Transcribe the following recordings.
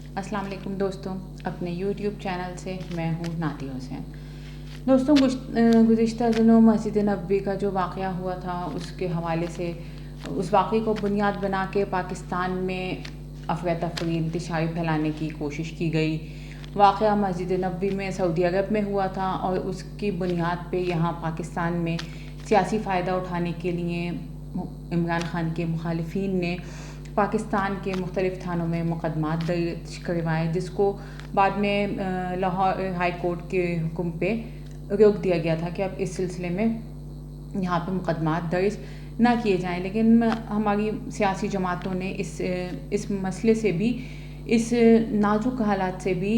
السلام علیکم دوستوں، اپنے یوٹیوب چینل سے میں ہوں ناطی حسین۔ دوستوں، گزشتہ دنوں مسجد نبوی کا جو واقعہ ہوا تھا اس کے حوالے سے اس واقعے کو بنیاد بنا کے پاکستان میں افراتفری انتشاری پھیلانے کی کوشش کی گئی۔ واقعہ مسجد نبوی میں سعودی عرب میں ہوا تھا اور اس کی بنیاد پہ یہاں پاکستان میں سیاسی فائدہ اٹھانے کے لیے عمران خان کے مخالفین نے پاکستان کے مختلف تھانوں میں مقدمات درج کروائے، جس کو بعد میں لاہور ہائی کورٹ کے حکم پہ روک دیا گیا تھا کہ اب اس سلسلے میں یہاں پہ مقدمات درج نہ کیے جائیں۔ لیکن ہماری سیاسی جماعتوں نے اس مسئلے سے بھی، اس نازک حالات سے بھی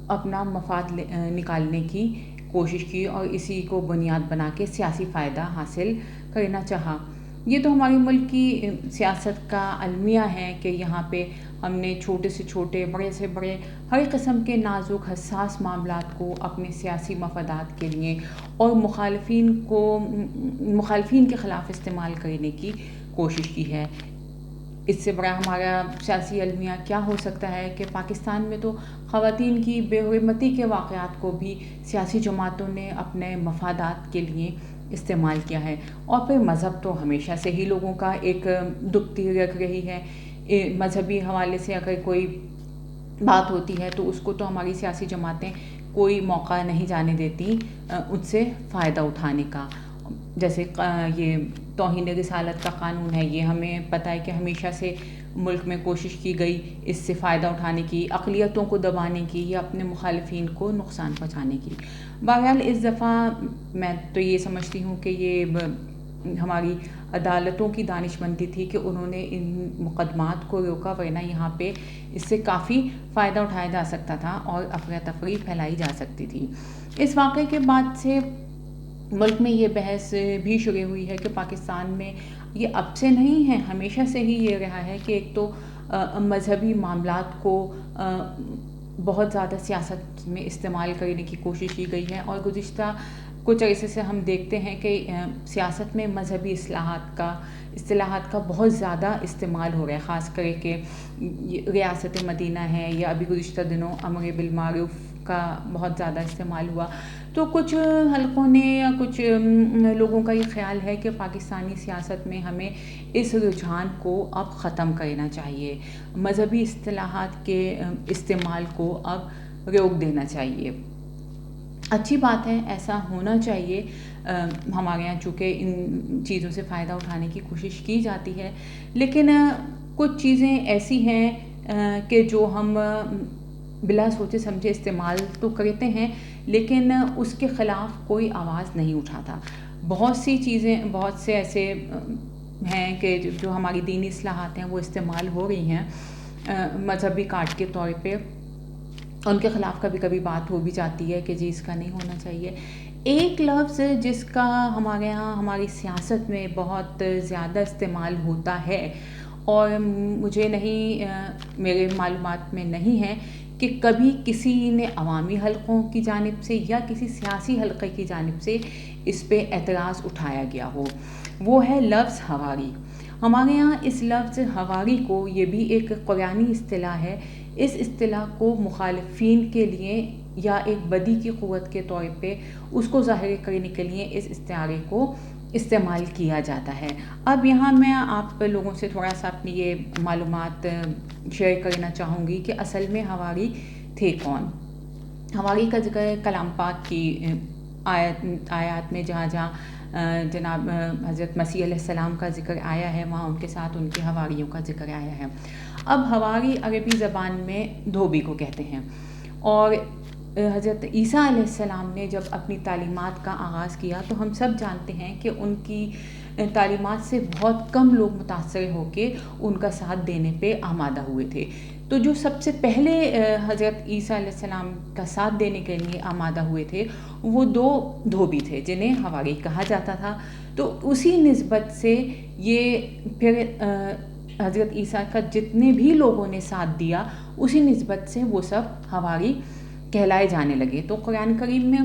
اپنا مفاد نکالنے کی کوشش کی اور اسی کو بنیاد بنا کے سیاسی فائدہ حاصل کرنا چاہا۔ یہ تو ہمارے ملک کی سیاست کا المیہ ہے کہ یہاں پہ ہم نے چھوٹے سے چھوٹے، بڑے سے بڑے، ہر قسم کے نازک حساس معاملات کو اپنے سیاسی مفادات کے لیے اور مخالفین کے خلاف استعمال کرنے کی کوشش کی ہے۔ اس سے بڑا ہمارا سیاسی المیہ کیا ہو سکتا ہے کہ پاکستان میں تو خواتین کی بے حرمتی کے واقعات کو بھی سیاسی جماعتوں نے اپنے مفادات کے لیے استعمال کیا ہے۔ اور پھر مذہب تو ہمیشہ سے ہی لوگوں کا ایک دکھتی رکھ رہی ہے۔ مذہبی حوالے سے اگر کوئی بات ہوتی ہے تو اس کو تو ہماری سیاسی جماعتیں کوئی موقع نہیں جانے دیتی اس سے فائدہ اٹھانے کا۔ جیسے یہ توہین رسالت کا قانون ہے، یہ ہمیں پتہ ہے کہ ہمیشہ سے ملک میں کوشش کی گئی اس سے فائدہ اٹھانے کی، اقلیتوں کو دبانے کی یا اپنے مخالفین کو نقصان پہنچانے کی۔ بہرحال اس دفعہ میں تو یہ سمجھتی ہوں کہ یہ ہماری عدالتوں کی دانشمندی تھی کہ انہوں نے ان مقدمات کو روکا، ورنہ یہاں پہ اس سے کافی فائدہ اٹھایا جا سکتا تھا اور افراتفری پھیلائی جا سکتی تھی۔ اس واقعے کے بعد سے ملک میں یہ بحث بھی شروع ہوئی ہے کہ پاکستان میں یہ اب سے نہیں ہے، ہمیشہ سے ہی یہ رہا ہے کہ ایک تو مذہبی معاملات کو بہت زیادہ سیاست میں استعمال کرنے کی کوشش کی گئی ہے، اور گزشتہ کچھ عرصے سے ہم دیکھتے ہیں کہ سیاست میں مذہبی اصطلاحات کا بہت زیادہ استعمال ہو رہا ہے، خاص کر کہ ریاست مدینہ ہے یا ابھی گزشتہ دنوں امر بالمعروف کا بہت زیادہ استعمال ہوا۔ تو کچھ حلقوں نے یا کچھ لوگوں کا یہ خیال ہے کہ پاکستانی سیاست میں ہمیں اس رجحان کو اب ختم کرنا چاہیے، مذہبی اصطلاحات کے استعمال کو اب روک دینا چاہیے۔ اچھی بات ہے، ایسا ہونا چاہیے۔ ہمارے یہاں چونکہ ان چیزوں سے فائدہ اٹھانے کی کوشش کی جاتی ہے، لیکن کچھ چیزیں ایسی ہیں کہ جو ہم بلا سوچے سمجھے استعمال تو کرتے ہیں لیکن اس کے خلاف کوئی آواز نہیں اٹھاتا۔ بہت سی چیزیں، بہت سے ایسے ہیں کہ جو ہماری دینی اصلاحات ہیں وہ استعمال ہو رہی ہیں مذہبی کارڈ کے طور پہ، ان کے خلاف کبھی کبھی بات ہو بھی جاتی ہے کہ جی اس کا نہیں ہونا چاہیے۔ ایک لفظ جس کا ہمارے یہاں ہماری سیاست میں بہت زیادہ استعمال ہوتا ہے اور مجھے نہیں، میرے معلومات میں نہیں ہے کہ کبھی کسی نے عوامی حلقوں کی جانب سے یا کسی سیاسی حلقے کی جانب سے اس پہ اعتراض اٹھایا گیا ہو، وہ ہے لفظ ہواری۔ ہمارے یہاں اس لفظ ہواری کو، یہ بھی ایک قرآنی اصطلاح ہے، اس اصطلاح کو مخالفین کے لیے یا ایک بدی کی قوت کے طور پہ اس کو ظاہر کرنے کے لیے اس استعارے کو استعمال کیا جاتا ہے۔ اب یہاں میں آپ لوگوں سے تھوڑا سا اپنی یہ معلومات شیئر کرنا چاہوں گی کہ اصل میں ہواری تھے کون۔ ہواری کا ذکر کلام پاک کی آیات میں جہاں جہاں جناب حضرت مسیح علیہ السلام کا ذکر آیا ہے، وہاں ان کے ساتھ ان کے حواریوں کا ذکر آیا ہے۔ اب ہواری عربی زبان میں دھوبی کو کہتے ہیں، اور حضرت عیسیٰ علیہ السلام نے جب اپنی تعلیمات کا آغاز کیا تو ہم سب جانتے ہیں کہ ان کی تعلیمات سے بہت کم لوگ متاثر ہو کے ان کا ساتھ دینے پہ آمادہ ہوئے تھے۔ تو جو سب سے پہلے حضرت عیسیٰ علیہ السلام کا ساتھ دینے کے لیے آمادہ ہوئے تھے وہ دو دھوبی تھے جنہیں ہواری کہا جاتا تھا۔ تو اسی نسبت سے یہ پھر حضرت عیسیٰ کا جتنے بھی لوگوں نے ساتھ دیا اسی نسبت سے وہ سب ہواری کہلائے جانے لگے۔ تو قرآن کریم میں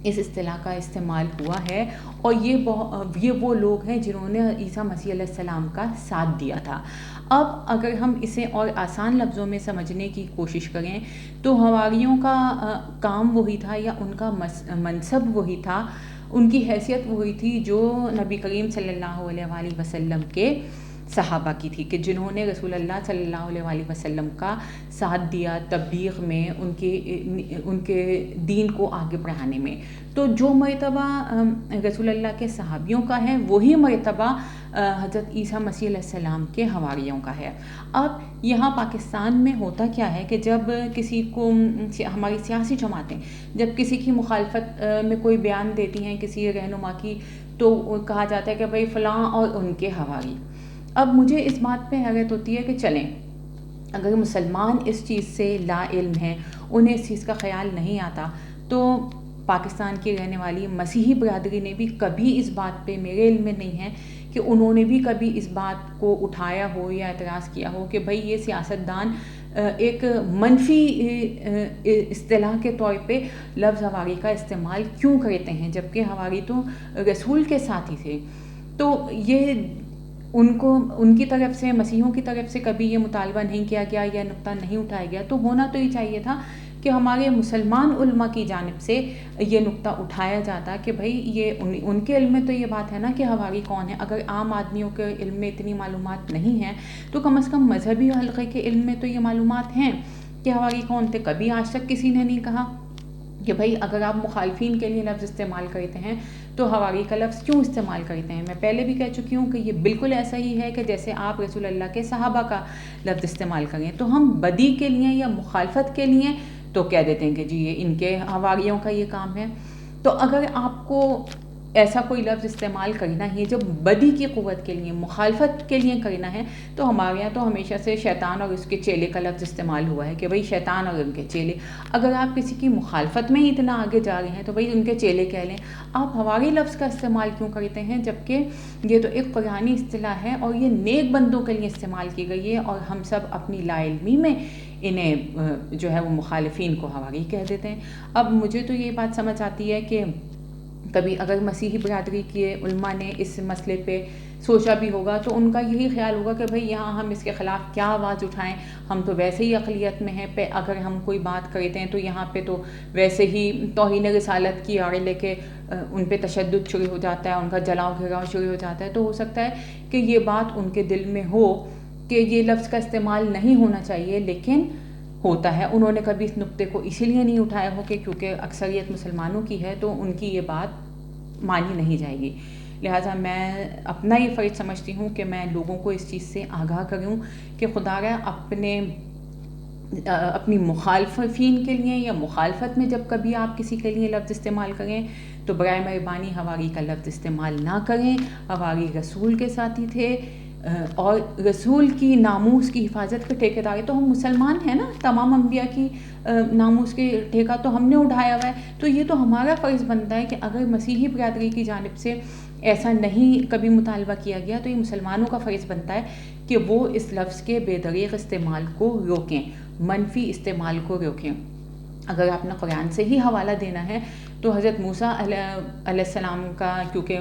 اس اصطلاح کا استعمال ہوا ہے، اور یہ وہ لوگ ہیں جنہوں نے عیسیٰ مسیح علیہ السلام کا ساتھ دیا تھا۔ اب اگر ہم اسے اور آسان لفظوں میں سمجھنے کی کوشش کریں تو حواریوں کا کام وہی تھا یا ان کا منصب وہی تھا، ان کی حیثیت وہی تھی جو نبی کریم صلی اللہ علیہ وآلہ وسلم کے صحابہ کی تھی، کہ جنہوں نے رسول اللہ صلی اللہ علیہ وآلہ وسلم کا ساتھ دیا تبلیغ میں، ان کے دین کو آگے بڑھانے میں۔ تو جو مرتبہ رسول اللہ کے صحابیوں کا ہے وہی مرتبہ حضرت عیسیٰ مسیح علیہ السلام کے حواریوں کا ہے۔ اب یہاں پاکستان میں ہوتا کیا ہے کہ جب کسی کو ہماری سیاسی جماعتیں جب کسی کی مخالفت میں کوئی بیان دیتی ہیں کسی رہنما کی، تو کہا جاتا ہے کہ بھئی فلاں اور ان کے حواری۔ اب مجھے اس بات پہ حیرت ہوتی ہے کہ چلیں، اگر مسلمان اس چیز سے لا علم ہیں، انہیں اس چیز کا خیال نہیں آتا، تو پاکستان کی رہنے والی مسیحی برادری نے بھی کبھی اس بات پہ، میرے علم میں نہیں ہے کہ انہوں نے بھی کبھی اس بات کو اٹھایا ہو یا اعتراض کیا ہو کہ بھئی یہ سیاستدان ایک منفی اصطلاح کے طور پہ لفظ حواری کا استعمال کیوں کرتے ہیں، جبکہ حواری تو رسول کے ساتھی تھے۔ تو یہ ان کی طرف سے، مسیحیوں کی طرف سے کبھی یہ مطالبہ نہیں کیا گیا یا نقطہ نہیں اٹھایا گیا، تو ہونا تو یہ چاہیے تھا کہ ہمارے مسلمان علماء کی جانب سے یہ نقطہ اٹھایا جاتا کہ بھئی یہ ان کے علم میں تو یہ بات ہے نا کہ حواری کون ہے۔ اگر عام آدمیوں کے علم میں اتنی معلومات نہیں ہیں تو کم از کم مذہبی حلقے کے علم میں تو یہ معلومات ہیں کہ حواری کون تھے۔ کبھی آج تک کسی نے نہیں کہا کہ بھئی اگر آپ مخالفین کے لیے لفظ استعمال کرتے ہیں تو حواری کا لفظ کیوں استعمال کرتے ہیں۔ میں پہلے بھی کہہ چکی ہوں کہ یہ بالکل ایسا ہی ہے کہ جیسے آپ رسول اللہ کے صحابہ کا لفظ استعمال کریں، تو ہم بدی کے لیے یا مخالفت کے لیے تو کہہ دیتے ہیں کہ جی یہ ان کے حواریوں کا یہ کام ہے۔ تو اگر آپ کو ایسا کوئی لفظ استعمال کرنا ہی جو بدی کی قوت کے لیے، مخالفت کے لیے کرنا ہے، تو ہمارے یہاں تو ہمیشہ سے شیطان اور اس کے چیلے کا لفظ استعمال ہوا ہے کہ بھئی شیطان اور ان کے چیلے۔ اگر آپ کسی کی مخالفت میں ہی اتنا آگے جا رہے ہیں تو بھئی ان کے چیلے کہہ لیں۔ آپ حواری لفظ کا استعمال کیوں کرتے ہیں، جبکہ یہ تو ایک قرآنی اصطلاح ہے اور یہ نیک بندوں کے لیے استعمال کی گئی ہے، اور ہم سب اپنی لا علمی میں انہیں جو ہے وہ مخالفین کو حواری کہہ دیتے ہیں۔ اب مجھے تو یہ بات سمجھ آتی ہے کہ کبھی اگر مسیحی برادری کے علماء نے اس مسئلے پہ سوچا بھی ہوگا تو ان کا یہی خیال ہوگا کہ بھئی یہاں ہم اس کے خلاف کیا آواز اٹھائیں، ہم تو ویسے ہی اقلیت میں ہیں، اگر ہم کوئی بات کرتے ہیں تو یہاں پہ تو ویسے ہی توہین رسالت کی آڑے لے کے ان پہ تشدد شروع ہو جاتا ہے، ان کا جلاؤ گھیراؤ شروع ہو جاتا ہے۔ تو ہو سکتا ہے کہ یہ بات ان کے دل میں ہو کہ یہ لفظ کا استعمال نہیں ہونا چاہیے، لیکن ہوتا ہے۔ انہوں نے کبھی اس نقطے کو اسی لیے نہیں اٹھایا ہو کہ کیونکہ اکثریت مسلمانوں کی ہے تو ان کی یہ بات مانی نہیں جائے گی۔ لہٰذا میں اپنا یہ فرض سمجھتی ہوں کہ میں لوگوں کو اس چیز سے آگاہ کروں کہ خدا را اپنی مخالفین کے لیے یا مخالفت میں جب کبھی آپ کسی کے لیے لفظ استعمال کریں تو برائے مہربانی حواری کا لفظ استعمال نہ کریں۔ حواری رسول کے ساتھی تھے اور رسول کی ناموس کی حفاظت کے ٹھیکیدار، تو ہم مسلمان ہیں نا، تمام انبیاء کی ناموس کے ٹھیکہ تو ہم نے اٹھایا ہوا ہے، تو یہ تو ہمارا فرض بنتا ہے کہ اگر مسیحی برادری کی جانب سے ایسا نہیں کبھی مطالبہ کیا گیا تو یہ مسلمانوں کا فرض بنتا ہے کہ وہ اس لفظ کے بے دریغ استعمال کو روکیں، منفی استعمال کو روکیں۔ اگر آپ نے قرآن سے ہی حوالہ دینا ہے تو حضرت موسیٰ علیہ السلام کا کیونکہ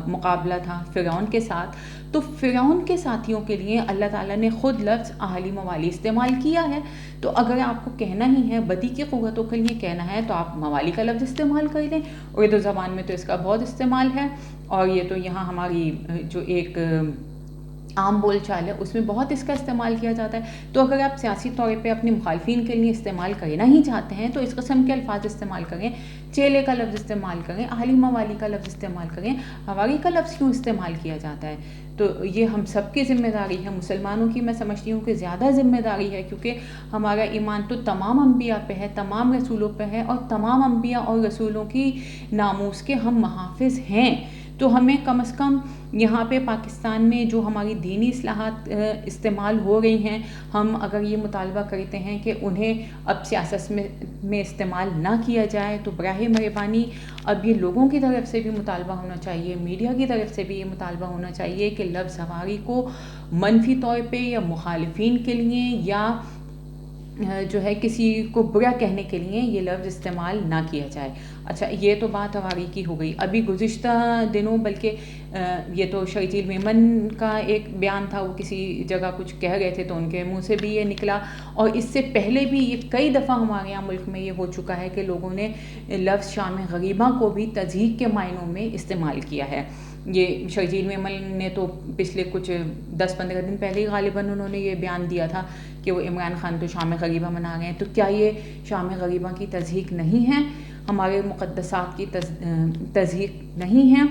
مقابلہ تھا فرعون کے ساتھ، تو فرعون کے ساتھیوں کے لیے اللہ تعالیٰ نے خود لفظ اہلی موالی استعمال کیا ہے۔ تو اگر آپ کو کہنا ہی ہے، بدی کی قوتوں کے لیے کہنا ہے، تو آپ موالی کا لفظ استعمال کر لیں۔ اردو زبان میں تو اس کا بہت استعمال ہے، اور یہ تو یہاں ہماری جو ایک عام بول چال ہے اس میں بہت اس کا استعمال کیا جاتا ہے۔ تو اگر آپ سیاسی طور پہ اپنے مخالفین کے لیے استعمال کرنا ہی چاہتے ہیں تو اس قسم کے الفاظ استعمال کریں، چیلے کا لفظ استعمال کریں، اہلی موالی کا لفظ استعمال کریں۔ حواری کا لفظ کیوں استعمال کیا جاتا ہے؟ تو یہ ہم سب کی ذمہ داری ہے، مسلمانوں کی میں سمجھتی ہوں کہ زیادہ ذمہ داری ہے، کیونکہ ہمارا ایمان تو تمام انبیاء پہ ہے، تمام رسولوں پہ ہے، اور تمام انبیاء اور رسولوں کی ناموس کے ہم محافظ ہیں۔ تو ہمیں کم از کم یہاں پہ پاکستان میں جو ہماری دینی اصلاحات استعمال ہو رہی ہیں، ہم اگر یہ مطالبہ کرتے ہیں کہ انہیں اب سیاست میں استعمال نہ کیا جائے، تو براہ مہربانی اب یہ لوگوں کی طرف سے بھی مطالبہ ہونا چاہیے، میڈیا کی طرف سے بھی یہ مطالبہ ہونا چاہیے کہ لفظ حواری کو منفی طور پہ یا مخالفین کے لیے یا جو ہے کسی کو برا کہنے کے لیے یہ لفظ استعمال نہ کیا جائے. اچھا یہ تو بات ہماری کی ہو گئی. ابھی گزشتہ دنوں بلکہ یہ تو شرجیل میمن کا ایک بیان تھا, وہ کسی جگہ کچھ کہہ رہے تھے تو ان کے منہ سے بھی یہ نکلا, اور اس سے پہلے بھی یہ کئی دفعہ ہمارے یہاں ملک میں یہ ہو چکا ہے کہ لوگوں نے لفظ شام غریبہ کو بھی تضحیک کے معنوں میں استعمال کیا ہے. یہ شرجیل میمن نے تو پچھلے کچھ 10-15 دن پہلے ہی غالباً انہوں نے یہ بیان دیا تھا کہ وہ عمران خان تو شام غریبہ منا گئے ہیں. تو کیا یہ شام غریبہ کی تضحیک نہیں ہے, ہمارے مقدسات کی تضحیک نہیں ہے؟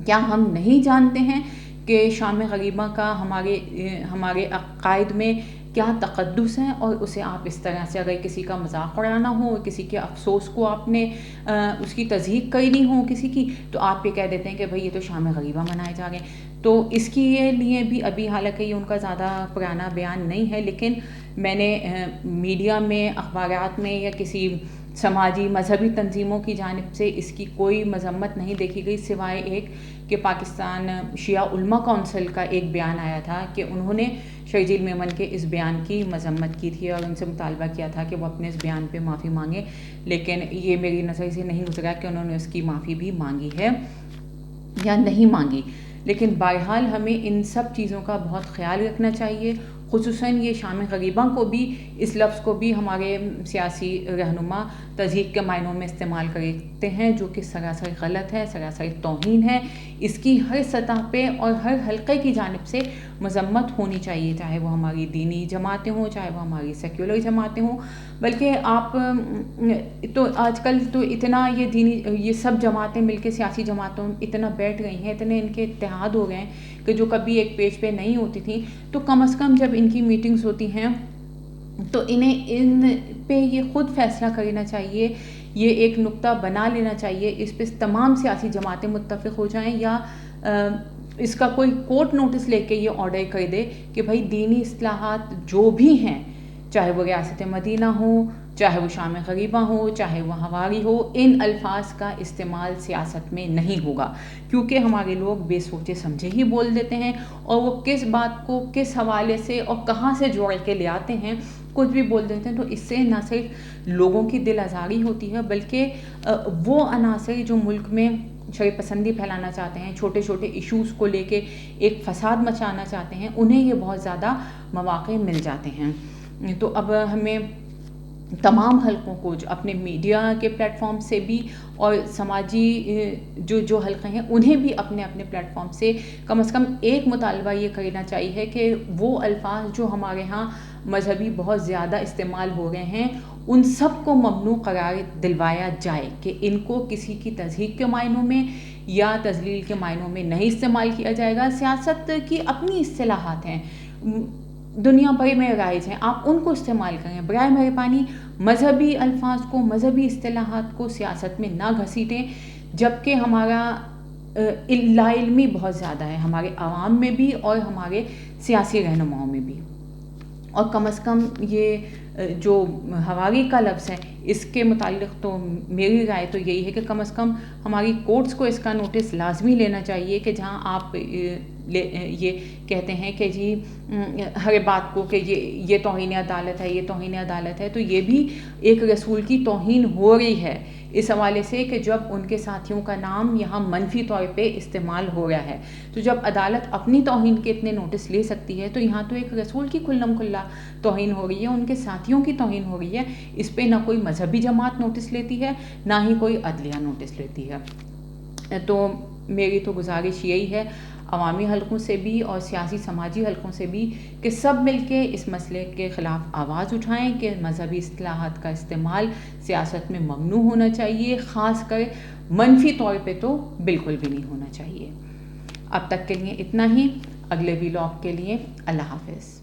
کیا ہم نہیں جانتے ہیں کہ شام غریبہ کا ہمارے عقائد میں کیا تقدس ہے, اور اسے آپ اس طرح سے اگر کسی کا مذاق اڑانا ہو, کسی کے افسوس کو آپ نے اس کی تضحیک کرنی ہو کسی کی, تو آپ یہ کہہ دیتے ہیں کہ بھئی یہ تو شام غریبہ منائے جا رہے ہیں. تو اس کے لیے بھی ابھی حالانکہ یہ ان کا زیادہ پرانا بیان نہیں ہے, لیکن میں نے میڈیا میں, اخبارات میں یا کسی سماجی مذہبی تنظیموں کی جانب سے اس کی کوئی مذمت نہیں دیکھی گئی, سوائے ایک کہ پاکستان شیعہ علماء کونسل کا ایک بیان آیا تھا کہ انہوں نے شرجیل میمن کے اس بیان کی مذمت کی تھی اور ان سے مطالبہ کیا تھا کہ وہ اپنے اس بیان پہ معافی مانگیں, لیکن یہ میری نظر سے نہیں گزرا کہ انہوں نے اس کی معافی بھی مانگی ہے یا نہیں مانگی. لیکن بہرحال ہمیں ان سب چیزوں کا بہت خیال رکھنا چاہیے, خصوصاً یہ شام غریبہ کو بھی, اس لفظ کو بھی ہمارے سیاسی رہنما تضحیک کے معنوں میں استعمال کرتے ہیں, جو کہ سراسر غلط ہے, سراسر توہین ہے. اس کی ہر سطح پہ اور ہر حلقے کی جانب سے مذمت ہونی چاہیے, چاہے وہ ہماری دینی جماعتیں ہوں, چاہے وہ ہماری سیکولر جماعتیں ہوں. بلکہ آپ تو آج کل تو اتنا یہ سب جماعتیں مل کے سیاسی جماعتوں اتنا بیٹھ گئی ہیں, اتنے ان کے اتحاد ہو گئے ہیں کہ جو کبھی ایک پیج پہ نہیں ہوتی تھیں, تو کم از کم جب ان کی میٹنگز ہوتی ہیں تو انہیں ان پہ یہ خود فیصلہ کرنا چاہیے, یہ ایک نقطہ بنا لینا چاہیے, اس پہ تمام سیاسی جماعتیں متفق ہو جائیں, یا اس کا کوئی کورٹ نوٹس لے کے یہ آرڈر کر دے کہ بھائی دینی اصلاحات جو بھی ہیں, چاہے وہ ریاست مدینہ ہو, چاہے وہ شام غریبہ ہو, چاہے وہ ہواری ہو, ان الفاظ کا استعمال سیاست میں نہیں ہوگا, کیونکہ ہمارے لوگ بے سوچے سمجھے ہی بول دیتے ہیں, اور وہ کس بات کو کس حوالے سے اور کہاں سے جوڑ کے لے آتے ہیں, کچھ بھی بول دیتے ہیں. تو اس سے نہ صرف لوگوں کی دل آزاری ہوتی ہے, بلکہ وہ عناصر جو ملک میں شر پسندی پھیلانا چاہتے ہیں, چھوٹے چھوٹے ایشوز کو لے کے ایک فساد مچانا چاہتے ہیں, انہیں یہ بہت زیادہ مواقع مل جاتے ہیں. تو اب ہمیں تمام حلقوں کو اپنے میڈیا کے پلیٹ فارم سے بھی اور سماجی جو حلقے ہیں انہیں بھی اپنے اپنے پلیٹ فارم سے کم از کم ایک مطالبہ یہ کرنا چاہیے کہ وہ الفاظ جو ہمارے ہاں مذہبی بہت زیادہ استعمال ہو رہے ہیں ان سب کو ممنوع قرار دلوایا جائے, کہ ان کو کسی کی تضحیک کے معنوں میں یا تذلیل کے معنوں میں نہیں استعمال کیا جائے گا. سیاست کی اپنی اصطلاحات ہیں, دنیا بھر میں رائج ہیں, آپ ان کو استعمال کریں. برائے مہربانی مذہبی الفاظ کو, مذہبی اصطلاحات کو سیاست میں نہ گھسیٹیں, جبکہ ہمارا لا علمی بہت زیادہ ہے ہمارے عوام میں بھی اور ہمارے سیاسی رہنماؤں میں بھی. اور کم از کم یہ جو ہواری کا لفظ ہے اس کے متعلق تو میری رائے تو یہی ہے کہ کم از کم ہماری کورٹس کو اس کا نوٹس لازمی لینا چاہیے, کہ جہاں آپ یہ کہتے ہیں کہ جی ہر بات کو کہ یہ توہین عدالت ہے, یہ توہین عدالت ہے, تو یہ بھی ایک رسول کی توہین ہو رہی ہے اس حوالے سے کہ جب ان کے ساتھیوں کا نام یہاں منفی طور پہ استعمال ہو رہا ہے. تو جب عدالت اپنی توہین کے اتنے نوٹس لے سکتی ہے, تو یہاں تو ایک رسول کی کھلم کھلا توہین ہو رہی ہے, ان کے ساتھیوں کی توہین ہو رہی ہے. اس پہ نہ کوئی مذہبی جماعت نوٹس لیتی ہے, نہ ہی کوئی عدلیہ نوٹس لیتی ہے. تو میری تو گزارش یہی ہے عوامی حلقوں سے بھی اور سیاسی سماجی حلقوں سے بھی کہ سب مل کے اس مسئلے کے خلاف آواز اٹھائیں کہ مذہبی اصطلاحات کا استعمال سیاست میں ممنوع ہونا چاہیے, خاص کر منفی طور پہ تو بالکل بھی نہیں ہونا چاہیے. اب تک کے لیے اتنا ہی, اگلے ویلاگ کے لیے اللہ حافظ.